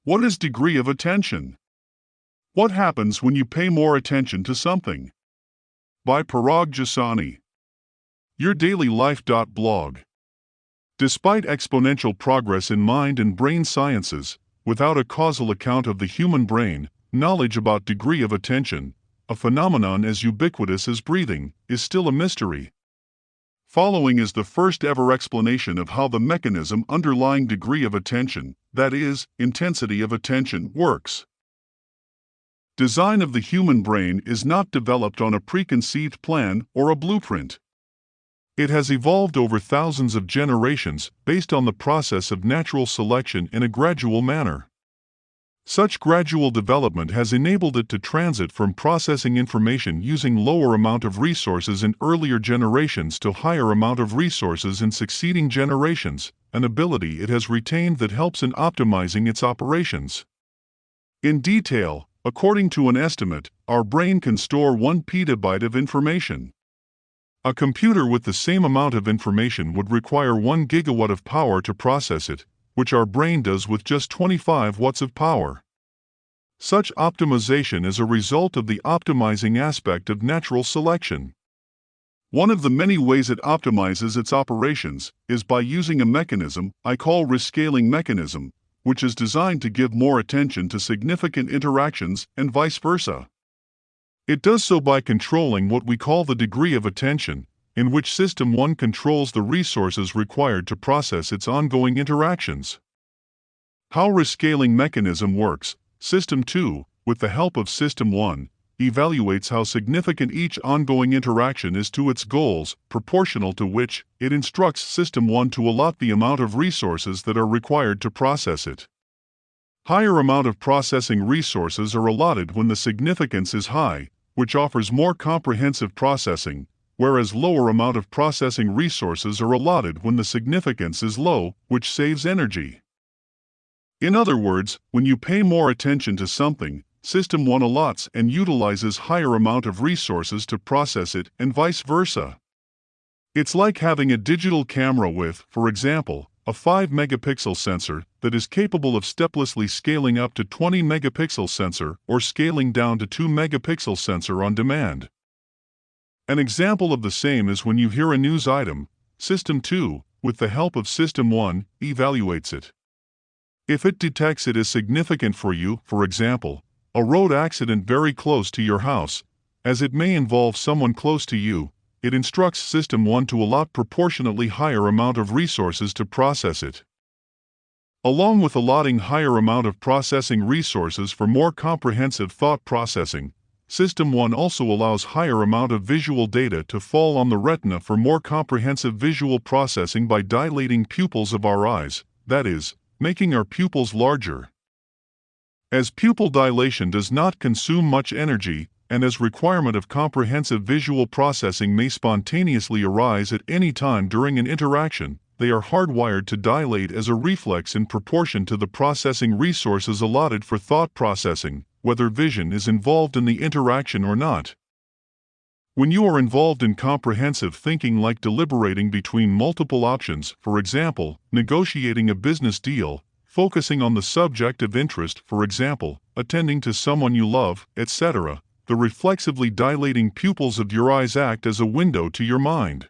What is degree of attention? What happens when you pay more attention to something? By Parag Jasani. YourDailyLife.blog. Despite exponential progress in mind and brain sciences, without a causal account of the human brain, knowledge about degree of attention, a phenomenon as ubiquitous as breathing, is still a mystery. Following is the first ever explanation of how the mechanism underlying degree of attention, that is, intensity of attention, works. Design of the human brain is not developed on a preconceived plan or a blueprint. It has evolved over thousands of generations based on the process of natural selection in a gradual manner. Such gradual development has enabled it to transit from processing information using lower amount of resources in earlier generations to higher amount of resources in succeeding generations, an ability it has retained that helps in optimizing its operations. In detail, according to an estimate, our brain can store 1 petabyte of information. A computer with the same amount of information would require 1 gigawatt of power to process it, which our brain does with just 25 watts of power. Such optimization is a result of the optimizing aspect of natural selection. One of the many ways it optimizes its operations is by using a mechanism I call rescaling mechanism, which is designed to give more attention to significant interactions and vice versa. It does so by controlling what we call the degree of attention, in which System 1 controls the resources required to process its ongoing interactions. How rescaling mechanism works: System 2, with the help of System 1, evaluates how significant each ongoing interaction is to its goals, proportional to which it instructs System 1 to allot the amount of resources that are required to process it. Higher amount of processing resources are allotted when the significance is high, which offers more comprehensive processing, whereas lower amount of processing resources are allotted when the significance is low, which saves energy. In other words, when you pay more attention to something, System 1 allots and utilizes higher amount of resources to process it and vice versa. It's like having a digital camera with, for example, a 5-megapixel sensor that is capable of steplessly scaling up to 20-megapixel sensor or scaling down to 2-megapixel sensor on demand. An example of the same is when you hear a news item, System 2, with the help of System 1, evaluates it. If it detects it as significant for you, for example, a road accident very close to your house, as it may involve someone close to you, it instructs System 1 to allot proportionately higher amount of resources to process it. Along with allotting higher amount of processing resources for more comprehensive thought processing, System 1 also allows higher amount of visual data to fall on the retina for more comprehensive visual processing by dilating pupils of our eyes, that is, making our pupils larger. As pupil dilation does not consume much energy, and as requirement of comprehensive visual processing may spontaneously arise at any time during an interaction, they are hardwired to dilate as a reflex in proportion to the processing resources allotted for thought processing, whether vision is involved in the interaction or not. When you are involved in comprehensive thinking like deliberating between multiple options, for example, negotiating a business deal, focusing on the subject of interest, for example, attending to someone you love, etc., the reflexively dilating pupils of your eyes act as a window to your mind.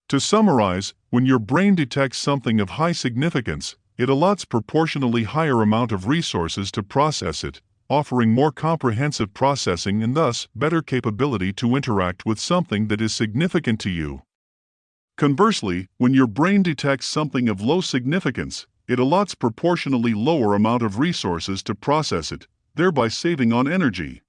To summarize, when your brain detects something of high significance, it allots proportionally higher amount of resources to process it, offering more comprehensive processing and thus better capability to interact with something that is significant to you. Conversely, when your brain detects something of low significance, it allots proportionally lower amount of resources to process it, thereby saving on energy.